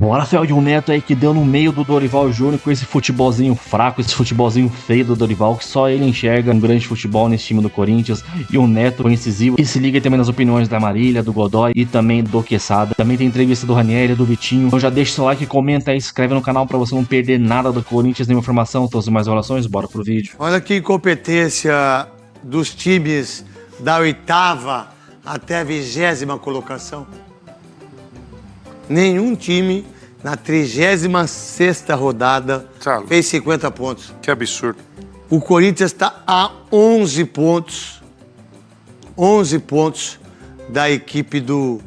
O Rafael de um Neto aí que deu no meio do Dorival Júnior com esse futebolzinho fraco, esse futebolzinho feio do Dorival, que só ele enxerga um grande futebol nesse time do Corinthians. E o Neto foi incisivo e se liga também nas opiniões da Marília, do Godoy e também do Quesada. Também tem entrevista do Ranieri, do Vitinho. Então já deixa seu like, comenta aí, se inscreve no canal pra você não perder nada do Corinthians, nenhuma informação, todas as mais informações. Bora pro vídeo. Olha que incompetência dos times da 8ª até a 20ª colocação. Nenhum time na 36ª rodada fez 50 pontos. Que absurdo. O Corinthians está a 11 pontos. 11 pontos da equipe do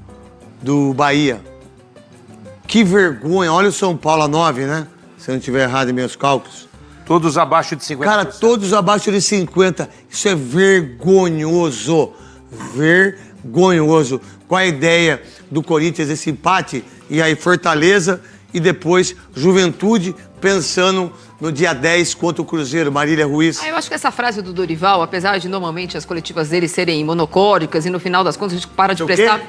Bahia. Que vergonha. Olha o São Paulo a 9, né? Se eu não estiver errado em meus cálculos. Todos abaixo de 50%. Cara, todos abaixo de 50. Isso é vergonhoso. Vergonhoso. Qual a ideia do Corinthians, esse empate? E aí Fortaleza e depois Juventude, pensando no dia 10 contra o Cruzeiro. Marília Ruiz. Eu acho que essa frase do Dorival, apesar de normalmente as coletivas dele serem monocórdicas e no final das contas a gente para de prestar...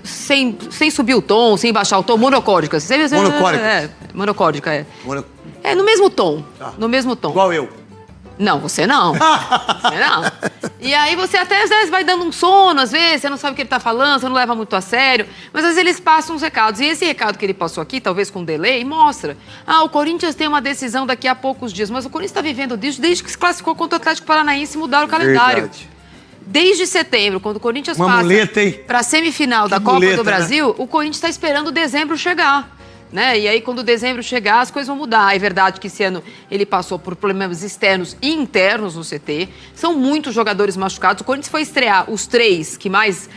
sem subir o tom, sem baixar o tom, monocórdicas. Monocórdicas. Monocórdica, é. É, no mesmo tom. Tá. No mesmo tom. Igual eu. Não, você não. Você não. E aí você até às vezes vai dando um sono, às vezes, você não sabe o que ele tá falando, você não leva muito a sério, mas às vezes eles passam uns recados. E esse recado que ele passou aqui, talvez com delay, mostra. O Corinthians tem uma decisão daqui a poucos dias, mas o Corinthians tá vivendo disso desde que se classificou contra o Atlético Paranaense e mudaram o calendário. Verdade. Desde setembro, quando o Corinthians Uma muleta, hein? passa para a semifinal da Copa muleta, do Brasil, o Corinthians está esperando dezembro chegar. Né? E aí, quando dezembro chegar, as coisas vão mudar. É verdade que esse ano ele passou por problemas externos e internos no CT. São muitos jogadores machucados. O Corinthians foi estrear os três que mais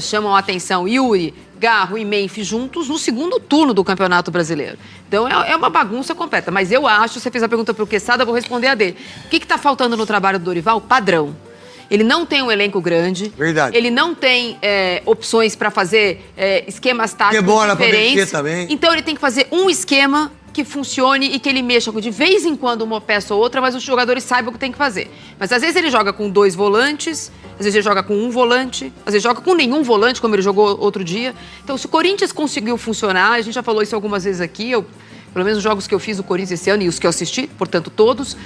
chamam a atenção, Yuri, Garro e Memphis, juntos no segundo turno do Campeonato Brasileiro. Então, é uma bagunça completa. Mas eu acho, você fez a pergunta para o Quesada, eu vou responder a dele. O que está faltando no trabalho do Dorival? Padrão. Ele não tem um elenco grande. Verdade. Ele não tem opções para fazer esquemas táticos diferentes. Também. Então ele tem que fazer um esquema que funcione e que ele mexa de vez em quando uma peça ou outra, mas os jogadores saibam o que tem que fazer. Mas às vezes ele joga com 2 volantes, às vezes ele joga com 1 volante, às vezes joga com nenhum volante, como ele jogou outro dia. Então se o Corinthians conseguiu funcionar, a gente já falou isso algumas vezes aqui, pelo menos os jogos que eu fiz do Corinthians esse ano e os que eu assisti, portanto todos,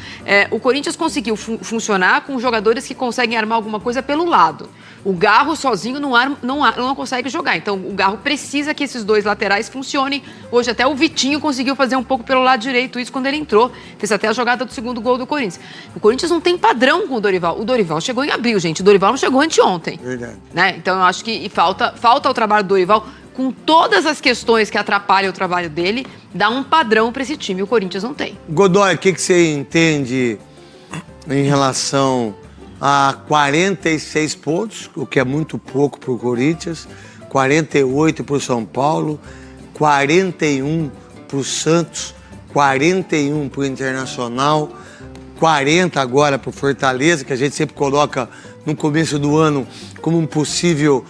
o Corinthians conseguiu funcionar com jogadores que conseguem armar alguma coisa pelo lado. O Garro sozinho não consegue jogar, então o Garro precisa que esses 2 laterais funcionem. Hoje até o Vitinho conseguiu fazer um pouco pelo lado direito isso quando ele entrou, fez até a jogada do segundo gol do Corinthians. O Corinthians não tem padrão com o Dorival. O Dorival chegou em abril, gente. O Dorival não chegou anteontem. Verdade. Né? Então eu acho que falta o trabalho do Dorival com todas as questões que atrapalham o trabalho dele, dá um padrão para esse time. O Corinthians não tem. Godoy, o que você entende em relação a 46 pontos, o que é muito pouco para o Corinthians, 48 para o São Paulo, 41 para o Santos, 41 para o Internacional, 40 agora para o Fortaleza, que a gente sempre coloca no começo do ano como um possível...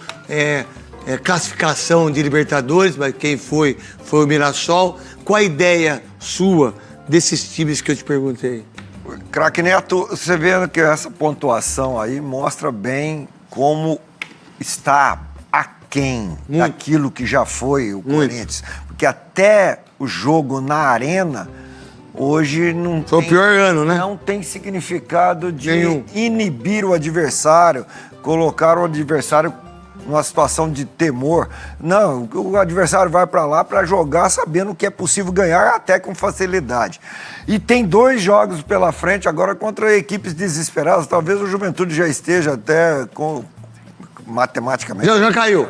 classificação de Libertadores, mas quem foi o Mirassol. Qual a ideia sua desses times que eu te perguntei? Craque Neto, você vê que essa pontuação aí mostra bem como está aquém daquilo que já foi o Corinthians. Porque até o jogo na arena, hoje não foi o pior ano, né? Não tem significado de inibir o adversário, colocar o adversário numa situação de temor. Não, o adversário vai para lá para jogar sabendo que é possível ganhar até com facilidade. E tem 2 jogos pela frente agora contra equipes desesperadas. Talvez o Juventude já esteja até com matematicamente... Já caiu.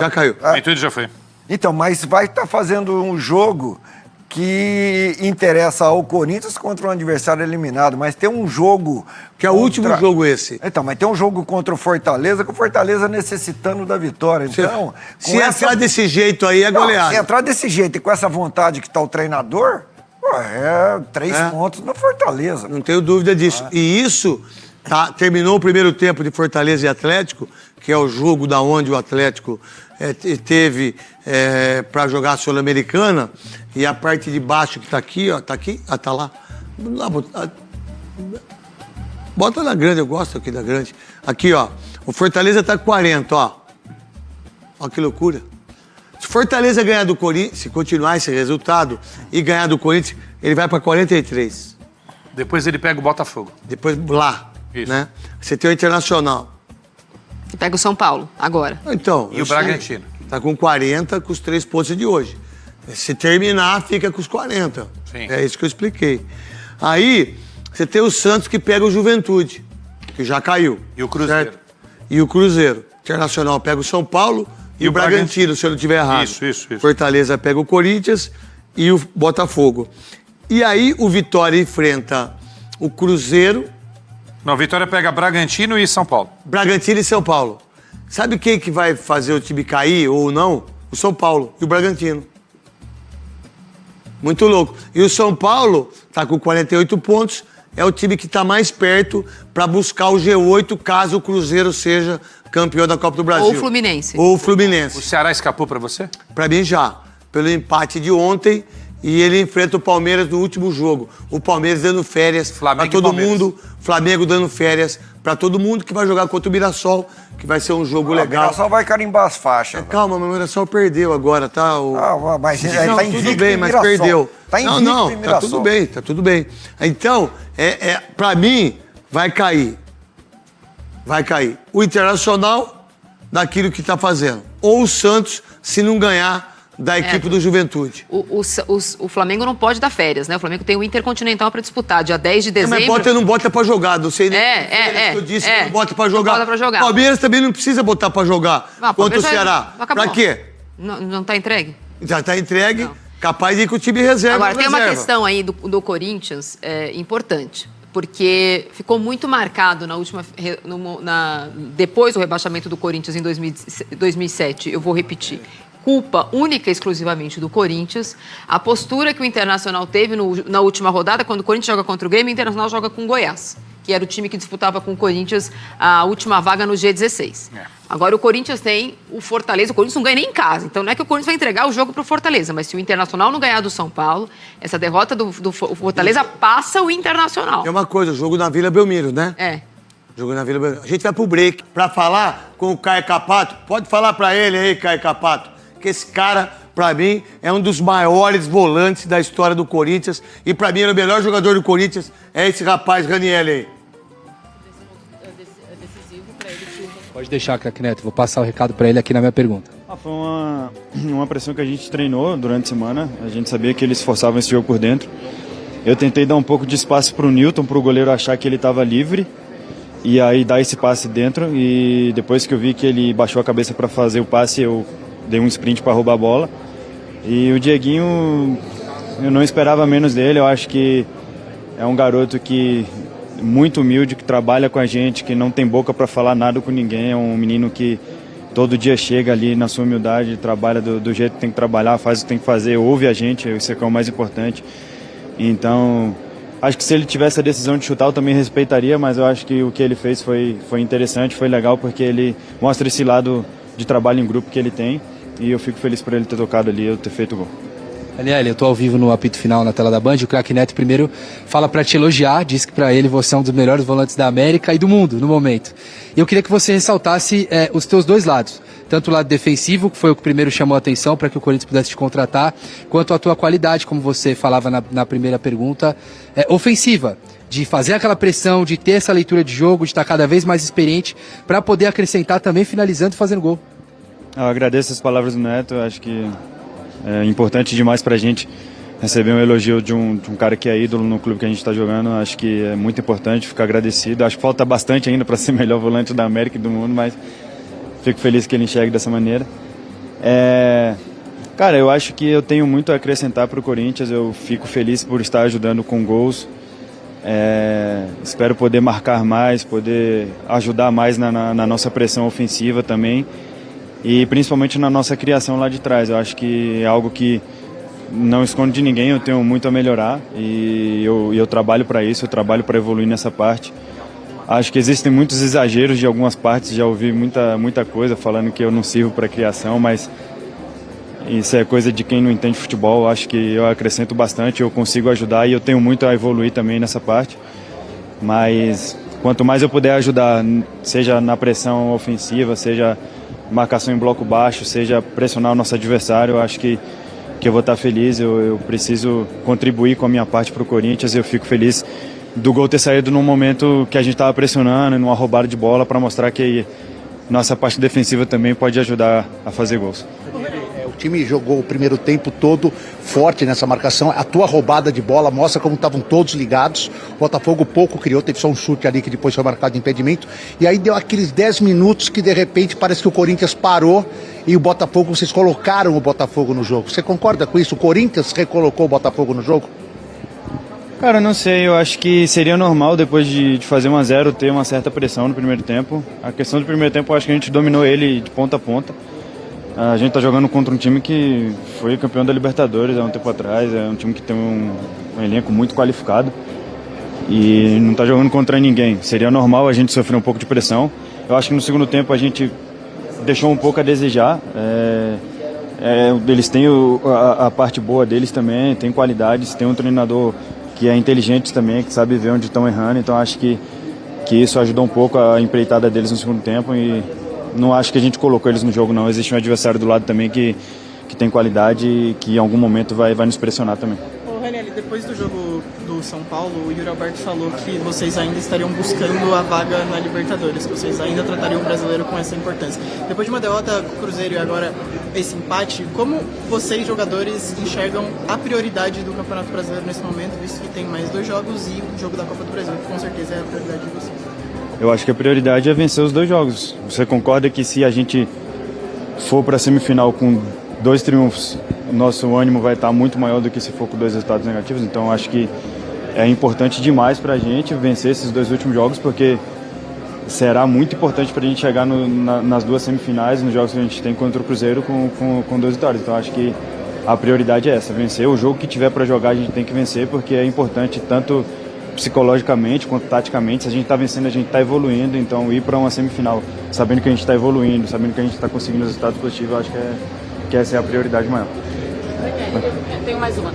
Já caiu. A Juventude já foi. Então, mas vai estar fazendo um jogo que interessa ao Corinthians contra um adversário eliminado, mas tem um jogo... Que é o último jogo esse. Então, mas tem um jogo contra o Fortaleza, que o Fortaleza necessitando da vitória. Então, se entrar desse jeito aí, é goleado. Se entrar desse jeito e com essa vontade que está o treinador, 3 pontos no Fortaleza. Não tenho dúvida disso. E isso terminou o primeiro tempo de Fortaleza e Atlético, que é o jogo da onde o Atlético teve para jogar a Sul-Americana, e a parte de baixo que tá aqui, ó, tá aqui, tá lá. Bota na grande, eu gosto aqui da grande. Aqui, ó, o Fortaleza tá com 40, ó. Ó que loucura. Se Fortaleza ganhar do Corinthians, se continuar esse resultado e ganhar do Corinthians, ele vai para 43. Depois ele pega o Botafogo. Depois lá, Isso. né? Você tem o Internacional. Que pega o São Paulo, agora. Então, E o Bragantino? Tá com 40 com os 3 pontos de hoje. Se terminar, fica com os 40. Sim. É isso que eu expliquei. Aí, você tem o Santos que pega o Juventude, que já caiu. E o Cruzeiro. Certo? E o Cruzeiro. Internacional pega o São Paulo e o Bragantino, se eu não estiver errado. Isso. Fortaleza pega o Corinthians e o Botafogo. E aí, o Vitória enfrenta o Cruzeiro, Não, Vitória pega Bragantino e São Paulo. Bragantino e São Paulo. Sabe quem que vai fazer o time cair ou não? O São Paulo e o Bragantino. Muito louco. E o São Paulo tá com 48 pontos, é o time que tá mais perto para buscar o G8 caso o Cruzeiro seja campeão da Copa do Brasil. Ou o Fluminense. Ou o Fluminense. O Ceará escapou pra você? Pra mim já, pelo empate de ontem, e ele enfrenta o Palmeiras no último jogo. O Palmeiras dando férias Flamengo pra todo e Palmeiras. mundo, Flamengo dando férias pra todo mundo que vai jogar contra o Mirassol, que vai ser um jogo O legal. Mirassol vai carimbar as faixas. velho. Calma, mas o Mirassol perdeu agora, tá? Mas ele Não, tá tudo invicto bem, em mas Mirassol. perdeu. Tá invicto não, em tá Mirassol. tudo bem. Então, pra mim, vai cair. Vai cair. O Internacional, daquilo que tá fazendo. Ou o Santos, se não ganhar da equipe do Juventude. O Flamengo não pode dar férias, né? O Flamengo tem o Intercontinental para disputar, dia 10 de dezembro. Mas bota ou não bota pra jogar, não sei nem É, que eu disse, é. não bota pra Não jogar. bota pra jogar. Palmeiras também não precisa botar pra jogar Ah, contra o Palmeiras Ceará. acabou. Pra quê? Não tá entregue? Já tá entregue, Não. capaz de ir com o time reserva. Agora, tem uma reserva. questão aí do Corinthians importante, porque ficou muito marcado depois do rebaixamento do Corinthians em 2007, eu vou repetir, culpa única e exclusivamente do Corinthians, a postura que o Internacional teve na última rodada, quando o Corinthians joga contra o Grêmio, o Internacional joga com o Goiás, que era o time que disputava com o Corinthians a última vaga no G16. Agora o Corinthians tem o Fortaleza, o Corinthians não ganha nem em casa, então não é que o Corinthians vai entregar o jogo para o Fortaleza, mas se o Internacional não ganhar do São Paulo, essa derrota do Fortaleza passa o Internacional. É uma coisa, o jogo na Vila Belmiro, né? É. Jogo na Vila Belmiro. A gente vai pro break pra falar com o Caio Capato. Pode falar pra ele aí, Caio Capato, que esse cara, pra mim, é um dos maiores volantes da história do Corinthians. E pra mim, ele é o melhor jogador do Corinthians, é esse rapaz, Raniel aí. Pode deixar, craque Neto. Vou passar o recado para ele aqui na minha pergunta. Foi uma pressão que a gente treinou durante a semana. A gente sabia que eles forçavam esse jogo por dentro. Eu tentei dar um pouco de espaço para o Newton, para o goleiro achar que ele estava livre. E aí dar esse passe dentro. E depois que eu vi que ele baixou a cabeça para fazer o passe, eu dei um sprint para roubar a bola. E o Dieguinho, eu não esperava menos dele. Eu acho que é um garoto que muito humilde, que trabalha com a gente, que não tem boca para falar nada com ninguém. É um menino que todo dia chega ali na sua humildade, trabalha do jeito que tem que trabalhar, faz o que tem que fazer, ouve a gente, isso é que é o mais importante. Então, acho que se ele tivesse a decisão de chutar, eu também respeitaria, mas eu acho que o que ele fez foi interessante, foi legal, porque ele mostra esse lado de trabalho em grupo que ele tem, e eu fico feliz por ele ter tocado ali e eu ter feito o gol. Daniel, eu tô ao vivo no apito final na tela da Band. O craque Neto primeiro fala para te elogiar, diz que para ele você é um dos melhores volantes da América e do mundo no momento. E eu queria que você ressaltasse os teus dois lados, tanto o lado defensivo, que foi o que primeiro chamou a atenção para que o Corinthians pudesse te contratar, quanto a tua qualidade, como você falava na primeira pergunta, ofensiva, de fazer aquela pressão, de ter essa leitura de jogo, de estar cada vez mais experiente para poder acrescentar também finalizando e fazendo gol. Eu agradeço as palavras do Neto, eu acho que é importante demais pra gente receber um elogio de um cara que é ídolo no clube que a gente está jogando. Acho que é muito importante ficar agradecido. Acho que falta bastante ainda para ser melhor volante da América e do mundo, mas fico feliz que ele enxergue dessa maneira. Cara, eu acho que eu tenho muito a acrescentar para o Corinthians. Eu fico feliz por estar ajudando com gols. Espero poder marcar mais, poder ajudar mais na nossa pressão ofensiva também. E principalmente na nossa criação lá de trás. Eu acho que é algo que não escondo de ninguém, eu tenho muito a melhorar e eu trabalho para isso, eu trabalho para evoluir nessa parte. Acho que existem muitos exageros de algumas partes, já ouvi muita coisa falando que eu não sirvo para criação, mas isso é coisa de quem não entende futebol. Acho que eu acrescento bastante, eu consigo ajudar e eu tenho muito a evoluir também nessa parte. Mas quanto mais eu puder ajudar, seja na pressão ofensiva, seja marcação em bloco baixo, seja pressionar o nosso adversário, eu acho que eu vou estar feliz, eu preciso contribuir com a minha parte para o Corinthians, eu fico feliz do gol ter saído num momento que a gente estava pressionando, numa roubada de bola, para mostrar que nossa parte defensiva também pode ajudar a fazer gols. O time jogou o primeiro tempo todo forte nessa marcação. A tua roubada de bola mostra como estavam todos ligados. O Botafogo pouco criou, teve só um chute ali que depois foi marcado de impedimento. E aí deu aqueles 10 minutos que de repente parece que o Corinthians parou e o Botafogo, vocês colocaram o Botafogo no jogo. Você concorda com isso? O Corinthians recolocou o Botafogo no jogo? Cara, não sei, eu acho que seria normal depois de fazer 1-0 ter uma certa pressão no primeiro tempo. A questão do primeiro tempo, eu acho que a gente dominou ele de ponta a ponta. A gente está jogando contra um time que foi campeão da Libertadores há um tempo atrás, é um time que tem um elenco muito qualificado e não está jogando contra ninguém. Seria normal a gente sofrer um pouco de pressão. Eu acho que no segundo tempo a gente deixou um pouco a desejar. Eles têm a parte boa deles também, tem qualidades, tem um treinador que é inteligente também, que sabe ver onde estão errando, então acho que isso ajudou um pouco a empreitada deles no segundo tempo e não acho que a gente colocou eles no jogo, não. Existe um adversário do lado também que tem qualidade e que em algum momento vai nos pressionar também. Ô, Ranieri, depois do jogo do São Paulo, o Yuri Alberto falou que vocês ainda estariam buscando a vaga na Libertadores, que vocês ainda tratariam o brasileiro com essa importância. Depois de uma derrota com o Cruzeiro e agora esse empate, como vocês, jogadores, enxergam a prioridade do Campeonato Brasileiro nesse momento, visto que tem mais 2 jogos e o jogo da Copa do Brasil, que com certeza é a prioridade de vocês? Eu acho que a prioridade é vencer os 2 jogos. Você concorda que se a gente for para a semifinal com 2 triunfos, nosso ânimo vai estar muito maior do que se for com 2 resultados negativos? Então acho que é importante demais para a gente vencer esses 2 últimos jogos, porque será muito importante para a gente chegar nas 2 semifinais, nos jogos que a gente tem contra o Cruzeiro com 2 vitórias. Então acho que a prioridade é essa, vencer. O jogo que tiver para jogar a gente tem que vencer, porque é importante tanto psicologicamente quanto taticamente. Se a gente está vencendo, a gente está evoluindo, então ir para uma semifinal sabendo que a gente está evoluindo, sabendo que a gente está conseguindo resultados positivos, eu acho que essa é a prioridade maior. Tenho mais uma.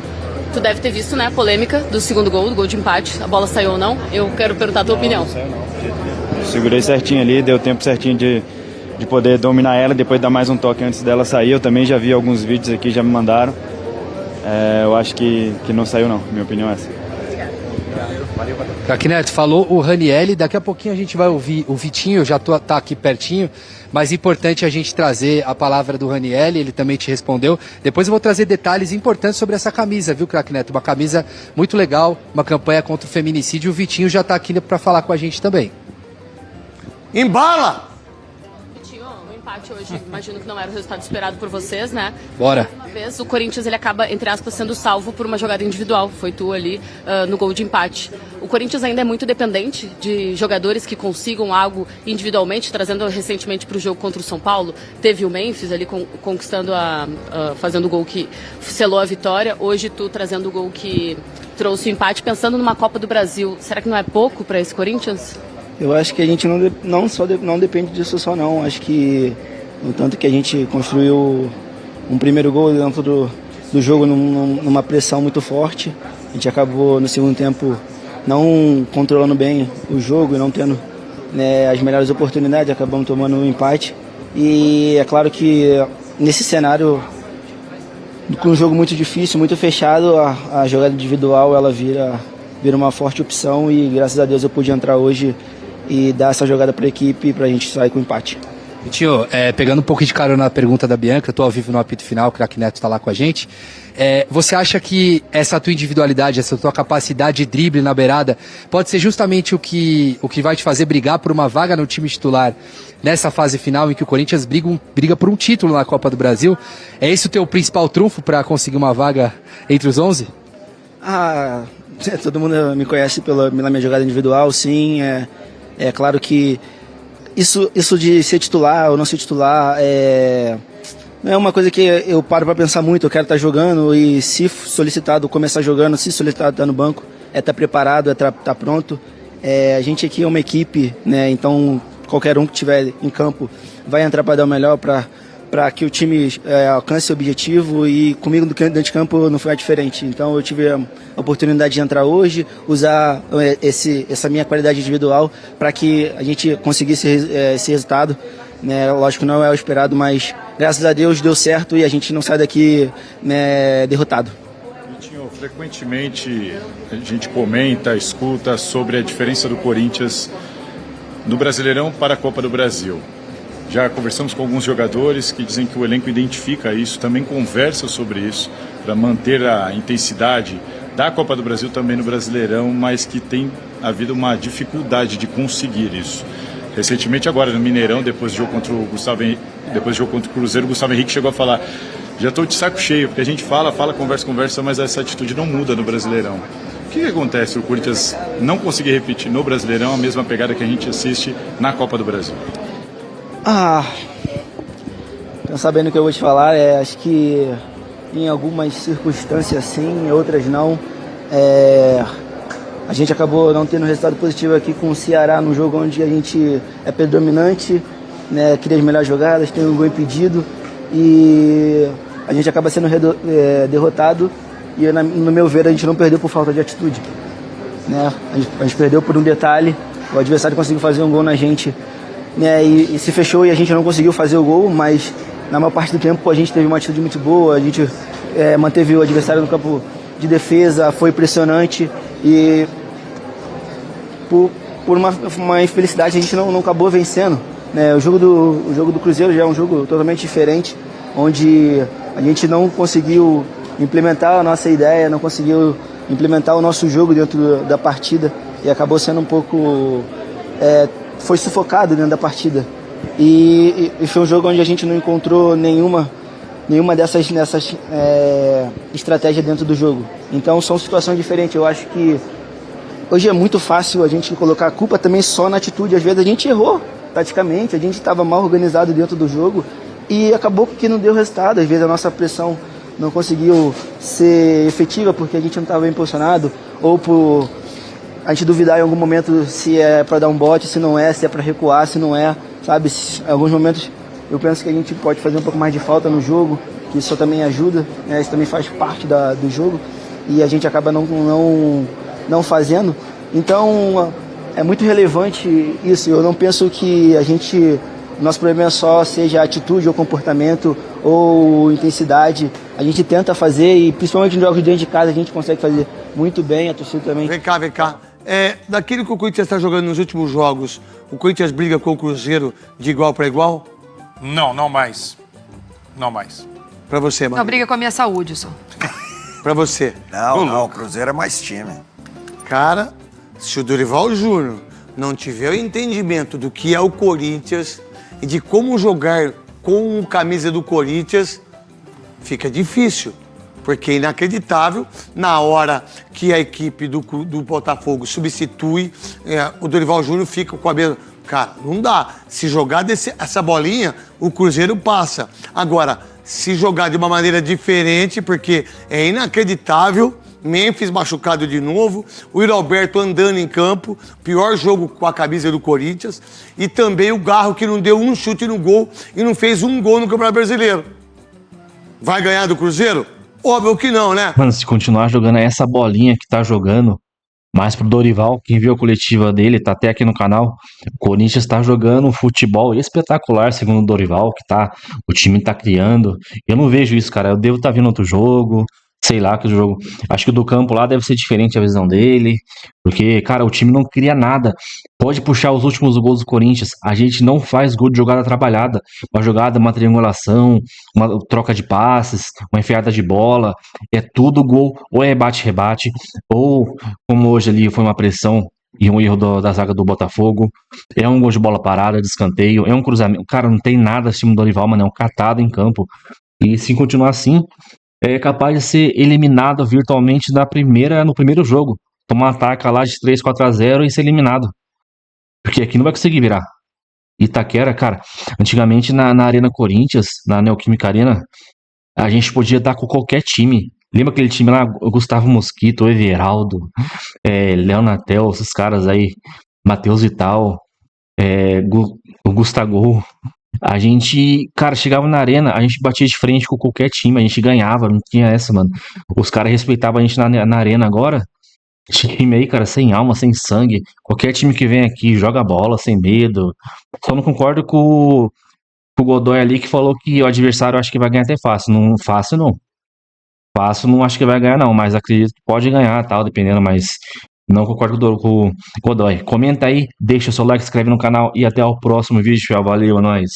Tu deve ter visto, né, a polêmica do segundo gol, do gol de empate, a bola saiu ou não? Eu quero perguntar a tua opinião. Não saiu não. Segurei certinho ali, deu tempo certinho de poder dominar ela, depois dar mais um toque antes dela sair. Eu também já vi alguns vídeos aqui, já me mandaram. Eu acho que não saiu não, minha opinião é essa. Craque Neto, falou o Ranieri, daqui a pouquinho a gente vai ouvir o Vitinho, já tá aqui pertinho, mas importante a gente trazer a palavra do Ranieri, ele também te respondeu. Depois eu vou trazer detalhes importantes sobre essa camisa, viu, Craque Neto? Uma camisa muito legal, uma campanha contra o feminicídio, o Vitinho já tá aqui para falar com a gente também. Embala! O empate hoje, imagino que não era o resultado esperado por vocês, né? Bora. Uma vez, o Corinthians ele acaba, entre aspas, sendo salvo por uma jogada individual. Foi tu ali no gol de empate. O Corinthians ainda é muito dependente de jogadores que consigam algo individualmente, trazendo recentemente para o jogo contra o São Paulo. Teve o Memphis ali conquistando fazendo o gol que selou a vitória. Hoje tu trazendo o gol que trouxe o empate, pensando numa Copa do Brasil. Será que não é pouco para esse Corinthians? Eu acho que a gente não depende disso só não. Acho que o tanto que a gente construiu um primeiro gol dentro do jogo numa pressão muito forte, a gente acabou no segundo tempo não controlando bem o jogo e não tendo, né, as melhores oportunidades, acabamos tomando um empate. E é claro que nesse cenário, com um jogo muito difícil, muito fechado, a jogada individual ela vira uma forte opção e graças a Deus eu pude entrar hoje e dar essa jogada para a equipe para a gente sair com empate. Vitinho, pegando um pouco de carona na pergunta da Bianca, eu tô ao vivo no apito final, o Craque Neto está lá com a gente. Você acha que essa tua individualidade, essa tua capacidade de drible na beirada, pode ser justamente o que vai te fazer brigar por uma vaga no time titular nessa fase final em que o Corinthians briga por um título na Copa do Brasil? É esse o teu principal trunfo para conseguir uma vaga entre os 11? Todo mundo me conhece pela minha jogada individual, sim. É claro que isso de ser titular ou não ser titular não é uma coisa que eu paro para pensar muito. Eu quero estar jogando e, se solicitado, começar jogando. Se solicitado, estar no banco, estar preparado, estar pronto. A gente aqui é uma equipe, né? Então qualquer um que estiver em campo vai entrar para dar o melhor para que o time alcance o objetivo, e comigo dentro de campo não foi diferente. Então eu tive a oportunidade de entrar hoje, usar essa minha qualidade individual para que a gente conseguisse esse resultado. né? Lógico que não é o esperado, mas graças a Deus deu certo e a gente não sai daqui, né, derrotado. Vitinho, frequentemente a gente comenta, escuta sobre a diferença do Corinthians no Brasileirão para a Copa do Brasil. Já conversamos com alguns jogadores que dizem que o elenco identifica isso, também conversa sobre isso, para manter a intensidade da Copa do Brasil também no Brasileirão, mas que tem havido uma dificuldade de conseguir isso. Recentemente agora no Mineirão, depois do jogo contra o Cruzeiro, o Gustavo Henrique chegou a falar: já estou de saco cheio, porque a gente fala, conversa, mas essa atitude não muda no Brasileirão. O que acontece o Corinthians não conseguir repetir no Brasileirão a mesma pegada que a gente assiste na Copa do Brasil? Não sabendo o que eu vou te falar, acho que em algumas circunstâncias sim, em outras não. A gente acabou não tendo resultado positivo aqui com o Ceará, no jogo onde a gente é predominante, né, cria as melhores jogadas, tem um gol impedido e a gente acaba sendo derrotado e, no meu ver, a gente não perdeu por falta de atitude, né? A gente perdeu por um detalhe, o adversário conseguiu fazer um gol na gente, né, e se fechou e a gente não conseguiu fazer o gol, mas na maior parte do tempo a gente teve uma atitude muito boa, a gente manteve o adversário no campo de defesa, foi impressionante e por uma infelicidade a gente não acabou vencendo, né? O jogo do Cruzeiro já é um jogo totalmente diferente, onde a gente não conseguiu implementar a nossa ideia, não conseguiu implementar o nosso jogo dentro da partida e acabou sendo um pouco... foi sufocado dentro da partida. E foi um jogo onde a gente não encontrou nenhuma dessas estratégias dentro do jogo. Então são situações diferentes. Eu acho que hoje é muito fácil a gente colocar a culpa também só na atitude. Às vezes a gente errou taticamente, a gente estava mal organizado dentro do jogo e acabou que não deu resultado. Às vezes a nossa pressão não conseguiu ser efetiva porque a gente não estava bem posicionado ou por a gente duvidar em algum momento se é para dar um bote, se não é, se é para recuar, se não é, sabe? Em alguns momentos eu penso que a gente pode fazer um pouco mais de falta no jogo, que isso também ajuda, né? Isso também faz parte do jogo e a gente acaba não fazendo. Então é muito relevante isso. Eu não penso que nosso problema só seja atitude ou comportamento ou intensidade. A gente tenta fazer e principalmente nos jogos dentro de casa a gente consegue fazer muito bem, a torcida também. Vem cá. Daquilo que o Corinthians está jogando nos últimos jogos, o Corinthians briga com o Cruzeiro de igual para igual? Não mais. Não mais. Para você, Maria. Não, briga com a minha saúde só. Para você. Não, o Cruzeiro é mais time. Cara, se o Dorival Júnior não tiver o entendimento do que é o Corinthians e de como jogar com camisa do Corinthians, fica difícil. Porque é inacreditável, na hora que a equipe do Botafogo substitui, o Dorival Júnior fica com a mesma... Cara, não dá. Se jogar essa bolinha, o Cruzeiro passa. Agora, se jogar de uma maneira diferente, porque é inacreditável, Memphis machucado de novo, o Yuri Alberto andando em campo, pior jogo com a camisa do Corinthians, e também o Garro que não deu um chute no gol e não fez um gol no Campeonato Brasileiro. Vai ganhar do Cruzeiro? Óbvio que não, né? Mano, se continuar jogando essa bolinha que tá jogando, mais pro Dorival, quem viu a coletiva dele, tá até aqui no canal, o Corinthians tá jogando um futebol espetacular, segundo o Dorival, o time tá criando. Eu não vejo isso, cara. Eu devo estar vendo outro jogo, sei lá, que o jogo... Acho que o do campo lá deve ser diferente a visão dele, porque, cara, o time não cria nada. Pode puxar os últimos gols do Corinthians, a gente não faz gol de jogada trabalhada. Uma jogada, uma triangulação, uma troca de passes, uma enfiada de bola, é tudo gol, ou é bate-rebate, ou, como hoje ali foi uma pressão e um erro da zaga do Botafogo, é um gol de bola parada, de escanteio, é um cruzamento. Cara, não tem nada assim do Dorival, mano, é um catado em campo. E se continuar assim, é capaz de ser eliminado virtualmente no primeiro jogo. Tomar um ataque lá de 3-4-0 e ser eliminado. Porque aqui não vai conseguir virar. Itaquera, cara, antigamente na Arena Corinthians, na Neoquímica Arena, a gente podia estar com qualquer time. Lembra aquele time lá, o Gustavo Mosquito, o Everaldo, Léo Natel, esses caras aí, Matheus Vital, o Gustavo. A gente, cara, chegava na arena, a gente batia de frente com qualquer time, a gente ganhava, não tinha essa, mano. Os caras respeitavam a gente na arena agora. Time aí, cara, sem alma, sem sangue. Qualquer time que vem aqui joga bola sem medo. Só não concordo com O Godoy ali que falou que o adversário acho que vai ganhar até fácil. Não, fácil não. Fácil não acho que vai ganhar não, mas acredito que pode ganhar, tal, dependendo, mas não concordo com o Godoy. Comenta aí, deixa o seu like, se inscreve no canal e até o próximo vídeo, pessoal. Valeu, é nóis.